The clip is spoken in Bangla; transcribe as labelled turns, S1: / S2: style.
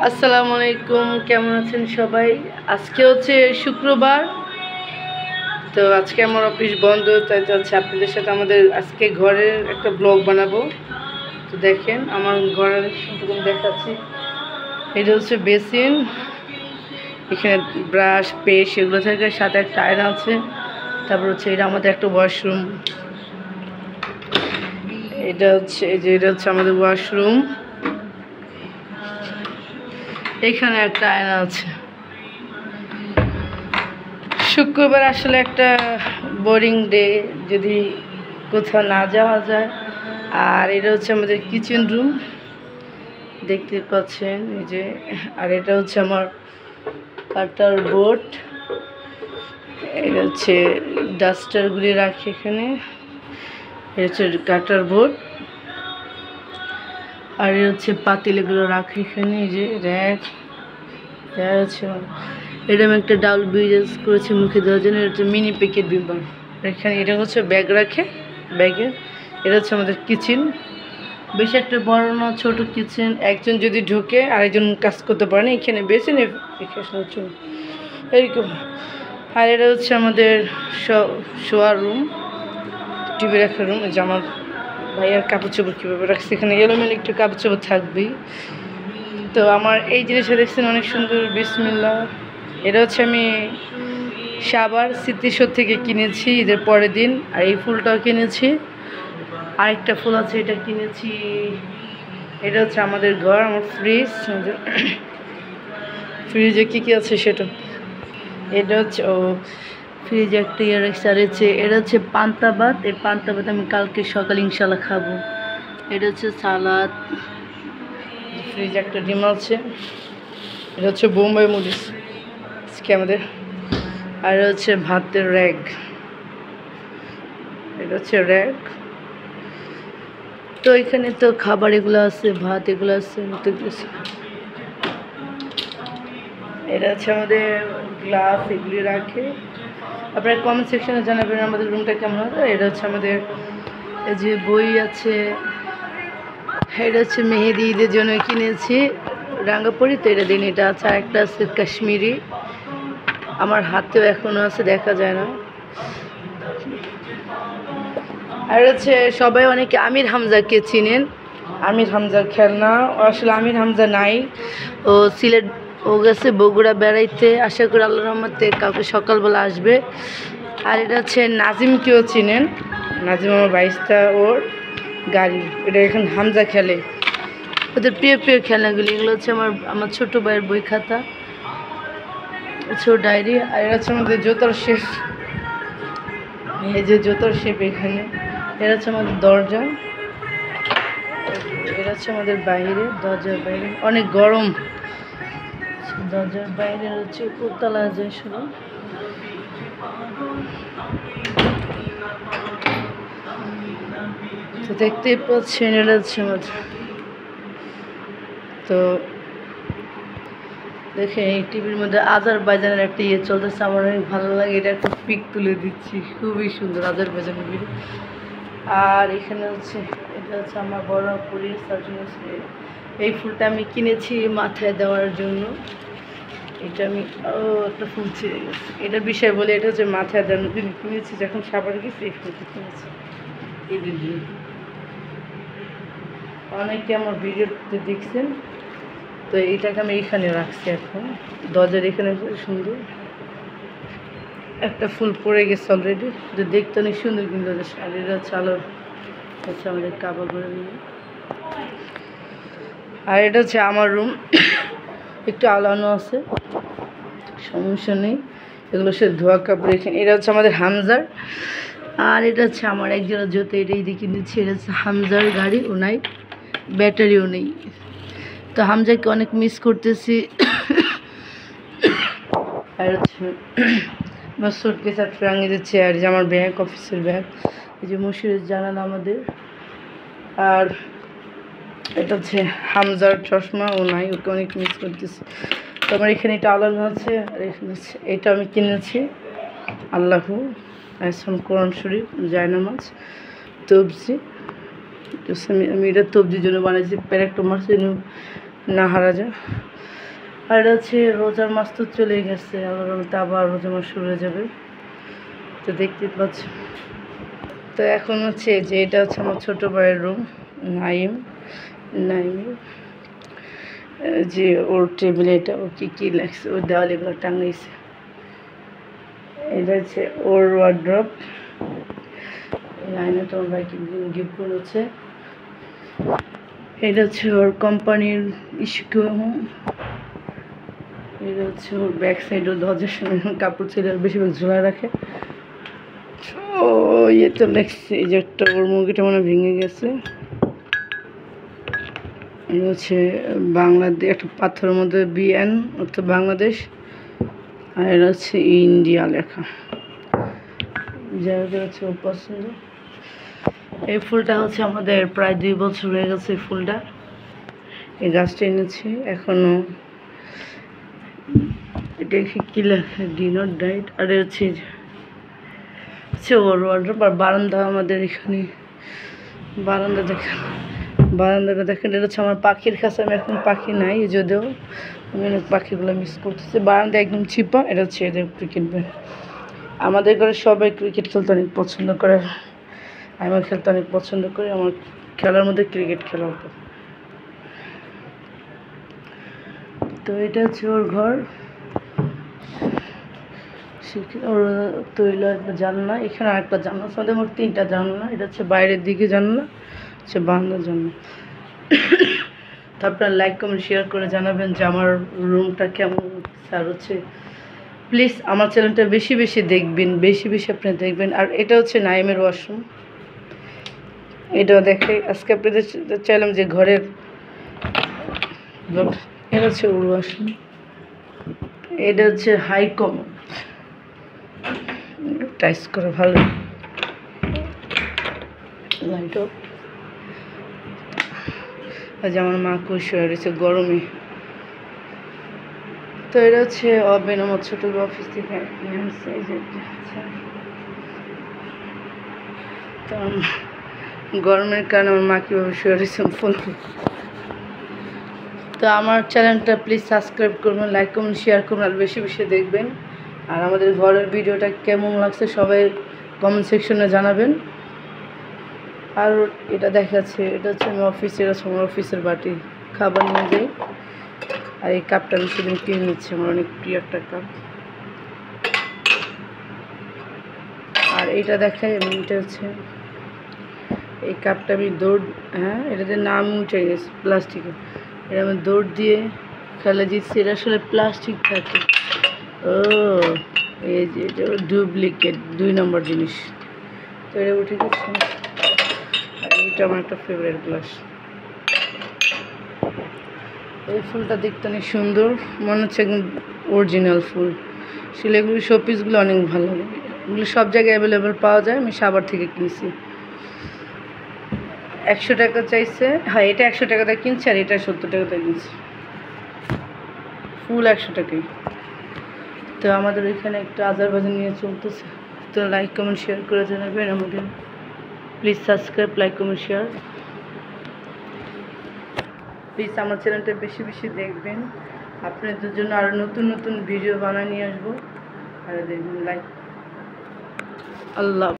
S1: আসসালামু আলাইকুম, কেমন আছেন সবাই? আজকে হচ্ছে শুক্রবার, তো আজকে আমার অফিস বন্ধ, তাই যাচ্ছে আপনাদের সাথে আমাদের আজকে ঘরের একটা ব্লগ বানাবো। তো দেখেন আমার ঘরের সম্পূর্ণ দেখাচ্ছি। এটা হচ্ছে বেসিন, এখানে ব্রাশ পেস্ট এগুলো থাকে, সাথে একটা আয়না আছে। তারপর হচ্ছে এটা আমাদের একটা ওয়াশরুম। এটা হচ্ছে আমাদের ওয়াশরুম। এখানে একটা আয়না আছে। শুক্রবার আসলে একটা বোরিং ডে, যদি কোথাও না যাওয়া যায়। আর এটা হচ্ছে আমাদের কিচেন রুম, দেখতে পাচ্ছেন এই যে। আর এটা হচ্ছে আমার কাটার বোর্ড, এটা হচ্ছে ডাস্টারগুলি রাখি এখানে। এটা হচ্ছে কাটার বোর্ড। আর এটা হচ্ছে পাতিল, এগুলো রাখি এখানে। এই যে র্যাক হচ্ছে। এটা আমি একটা ডাল বিউজ করেছি মুখে দেওয়ার জন্য। এটা হচ্ছে মিনি প্যাকেট বিম্বার। এখানে এটা হচ্ছে ব্যাগ রাখে, ব্যাগে। এটা হচ্ছে আমাদের কিচেন, বেশি একটা বড় না, ছোট কিচেন। একজন যদি ঢোকে আরেকজন কাজ করতে পারে না, এখানে বেছে এরকম। আর এটা হচ্ছে আমাদের শোয়ার রুম, টিভি রাখার রুম। যে আমার ভাইয়ার কাপড় চোপড় কীভাবে রাখছে, এখানে এলোমেলো একটু কাপড় চোপড় থাকবেই। তো আমার এই জিনিসটা দেখছেন অনেক সুন্দর, বিসমিল্লাহ। এটা হচ্ছে আমি সাবার স্মৃতিসৌধ থেকে কিনেছি ঈদের পরের দিন। আর এই ফুলটাও কিনেছি, আরেকটা ফুল আছে, এটা কিনেছি। এটা হচ্ছে আমাদের ঘর, আমার ফ্রিজে কী আছে সেটা। এটা হচ্ছে ফ্রিজে একটা ইয়ে রাখছে। আর হচ্ছে এটা হচ্ছে পান্তা ভাত। এই পান্তা ভাত আমি কালকে সকালে ইনশাল্লাহ খাবো। এটা হচ্ছে সালাদ। ফ্রিজে একটা ডিম আছে। এটা হচ্ছে বোম্বাই মরিচ আজকে আমাদের। আর হচ্ছে ভাতের র্যাক, এটা হচ্ছে র্যাক। তো এখানে তো খাবার এগুলো আছে, ভাত এগুলো আছে। এটা হচ্ছে আমাদের গ্লাস, এগুলি রাখে। আপনারা কমেন্ট সেকশনে জানাবেন আমাদের রুমটা কেমন হবে। এটা হচ্ছে আমাদের এই যে বই আছে। এটা হচ্ছে মেহেদি, ঈদের জন্য কিনেছি, রাঙ্গাপুরি তো, এটা দিন। এটা আছে। আর একটা আছে কাশ্মীরি, আমার হাতেও এখনও আছে, দেখা যায় না। আর হচ্ছে সবাই অনেকে আমির হামজাকে চিনেন, আমির হামজার খেলনা। আসলে আমির হামজা নাই, ও সিলেট, ও গেছে বগুড়া বেড়াইতে। আশা করি আল্লাহর রহমতে কালকে সকালবেলা আসবে। আর এটা হচ্ছে নাজিমকেও চিনেন, নাজিম আমার বাইশটা, ওর গাড়ি। এটা এখন হামজা খেলে, ওদের প্রিয় প্রিয় খেলনাগুলি। এগুলো হচ্ছে আমার ছোটো ভাইয়ের বই খাতা, হচ্ছে ওর ডায়েরি। আর এটা হচ্ছে আমাদের জুতোর শেপ, এই যে জুতোর শেপ এখানে। এটা হচ্ছে আমাদের দরজা, এটা হচ্ছে আমাদের বাইরে, দরজার বাইরে অনেক গরম। দরজার বাইরে হচ্ছে উপরতলা যায় শুধু। তো দেখতেই পাচ্ছেন এটা হচ্ছে আমাদের। তো দেখে এই টিভির মধ্যে আজারবাইজানের একটা ইয়ে চলতেছে, আমার অনেক ভালো লাগে। এটা একটা পিক তুলে দিচ্ছি, খুবই সুন্দর আজারবাইজানের ভিডিও। আর এখানে হচ্ছে এটা হচ্ছে আমার বড় পুরীর সার্জন। এই ফুলটা আমি কিনেছি মাথায় দেওয়ার জন্য। এটা আমি একটা ফুল ছিঁড়ে গেছে, এটার বিষয় বলে। এটা হচ্ছে মাথায় দেওয়ার জন্য কিনেছি, যখন সাবার গেছি এই ফুলটা কিনেছি এই দিন। অনেকে আমার ভিডিওতে দেখছেন, তো এইটাকে আমি এইখানে রাখছি এখন দরজার এখানে। সুন্দর একটা ফুল পড়ে গেছে অলরেডি, তো দেখতে অনেক সুন্দর। কিন্তু শাড়িটা চালোর হচ্ছে আমাদের কাবা করে নিয়ে। আর এটা হচ্ছে আমার রুম, একটু আলানো আছে, সমস্যা নেই। এগুলো সে ধোয়া কাপড় এখানে। এটা হচ্ছে আমাদের হামজার। আর এটা হচ্ছে আমার একজনের জুতো, এটাই দেখে নিচ্ছি। এটা হচ্ছে হামজার গাড়ি, ও নাই, ব্যাটারিও নেই। তো হামজাকে অনেক মিস করতেছি। আর হচ্ছে আমার সুটকেস আর ফ্রাঙ্গিদের চেয়ার, যে আমার ব্যাগ, অফিসের ব্যাগ। এই যে মশিরের জানালা আমাদের। আর এটা হচ্ছে হামজার চশমা, ও নাই, ওকে অনেক মিস করতেছি। তো আমার এখানে এটা আলাদা আছে। আর এখানে হচ্ছে এটা আমি কিনেছি, আল্লাহু আসলাম, কোরআন শরীফ, জায়নামাজ, তবজি। আমি এটা তবজির জন্য বানাইছি, প্যারেক্টোমার যেন না হারা যায়। আর এটা হচ্ছে রোজার মাস তো চলে গেছে, আবার রোজার মাস শুরু হয়ে যাবে, তো দেখতে পাচ্ছ। তো এখন হচ্ছে যে এটা হচ্ছে আমার ছোটো ভাইয়ের রুম, নাইম যে ওর টেবিলে এটা ও কী লাগছে, ওর দেওয়ালে এগুলো টাঙাইছে। এটা হচ্ছে ওর ওয়ার্ড্রপ, এই আয়নাটা ওর ভাইকে গিফট করেছে। এটা হচ্ছে ওর কোম্পানির ইস্যু। এটা হচ্ছে ওর ব্যাক সাইড, ওর দরজার সামনে কাপড় ছেলে বেশিরভাগ ঝোলা রাখে। ও ইয়ে তো লেখছে, এই যে একটা ওর মুরগিটা মনে ভেঙে গেছে। এটা হচ্ছে বাংলাদেশ, একটা পাথরের মধ্যে BN অর্থাৎ বাংলাদেশ, আর এটা হচ্ছে ইন্ডিয়া লেখা। জায়গাটা হচ্ছে ওর পছন্দ। এই ফুলটা হচ্ছে আমাদের প্রায় 2 বছর হয়ে গেছে। এই ফুলটা, এই গাছটা এনেছি এখনো। এটা কি লেখা, ডি নট ডাইট। আর হচ্ছে ওর ওয়ার্ড্রপ। আর বারান্দা, আমাদের এখানে বারান্দাটা দেখেন। এটা হচ্ছে আমার পাখির কাছে, আমি এখন পাখি নাই যদিও, আমি অনেক পাখিগুলো মিস করতেছি। বারান্দা একদম চিপা। এটা হচ্ছে এদের ক্রিকেট ব্যাট। আমাদের ঘরে সবাই ক্রিকেট খেলতে অনেক পছন্দ করে, আমিও খেলতে অনেক পছন্দ করি। আমার খেলার মধ্যে ক্রিকেট খেলা হতো। তো এটা হচ্ছে ওর ঘর। ওর তৈল একটা জানলা, এখানে আরেকটা জানলা, আমাদের মোট 3টা জানলা। এটা হচ্ছে বাইরের দিকে জানলা, হচ্ছে বারান্দার জানলা। তো আপনারা লাইক কমেন্ট শেয়ার করে জানাবেন যে আমার রুমটা কেমন। আর হচ্ছে প্লিজ আমার চ্যানেলটা বেশি বেশি দেখবেন, বেশি বেশি আপনি দেখবেন। আর এটা হচ্ছে নাইমের ওয়াশরুম, এটাও দেখে আজকে আপনাদের চাইলাম যে ঘরের। এটা হচ্ছে ওর ওয়াশরুম। এটা হচ্ছে হাই কমন, টাইস করে ভালো লাইট অফ। আজ আমার মা খুশি হয়ে রয়েছে গরমে। তো এটা হচ্ছে অবেন, আমার ছোটো অফিস থেকে নিয়ে আসছে। তো গরমের কারণে আমার মা কীভাবে শুয়ে রয়েছে ফুল। তো আমার চ্যানেলটা প্লিজ সাবস্ক্রাইব করবেন, লাইক কমেন্ট শেয়ার করবেন, আর বেশি বেশি দেখবেন। আর আমাদের ঘরের ভিডিওটা কেমন লাগছে সবাই কমেন্ট সেকশনে জানাবেন। আর এটা দেখাচ্ছে, এটা হচ্ছে আমি অফিসে, এটা হচ্ছে আমার অফিসের বাটি, খাবার নিয়ে যাই। আর এই কাপটা আমি সেদিন কিনে নিচ্ছি, আমার অনেক প্রিয় একটা কাপ। আর এইটা দেখাই আমি, এটা হচ্ছে এই কাপটা আমি এটাতে নাম উঠে গেছে প্লাস্টিকের। এটা আমি দৌড় দিয়ে খেলে জিতছি। এটা আসলে প্লাস্টিক থাকে। ও এই যে এটা ডুপ্লিকেট 2 নম্বর জিনিস। তো এটা উঠে গেছে। আর এটা আমার একটা ফেভারিট গ্লাস। এই ফুলটা দেখতে অনেক সুন্দর, মনে হচ্ছে একদম অরিজিনাল ফুল। আসলে এগুলো শোপিসগুলো অনেক ভালো লাগে, এগুলো সব জায়গায় অ্যাভেলেবেল পাওয়া যায়। আমি সাভার থেকে কিনছি, 100 টাকা চাইছে। হ্যাঁ, এটা 100 টাকা দিয়ে কিনছি, আর এটা 70 টাকা দিয়ে কিনছি। ফুল 100 টাকাই। তো আমাদের ওইখানে একটু আজার বাজার নিয়ে চলতেছে। তো লাইক কমেন্ট শেয়ার করে জানাবেন আমাকে, please subscribe, like comment share. Please আমার চ্যানেলটা বেশি বেশি দেখবেন, আপনাদের জন্য আরও নতুন নতুন ভিডিও বানিয়ে নিয়ে আসবো। আর দেখবেন লাইক। আল্লাহ।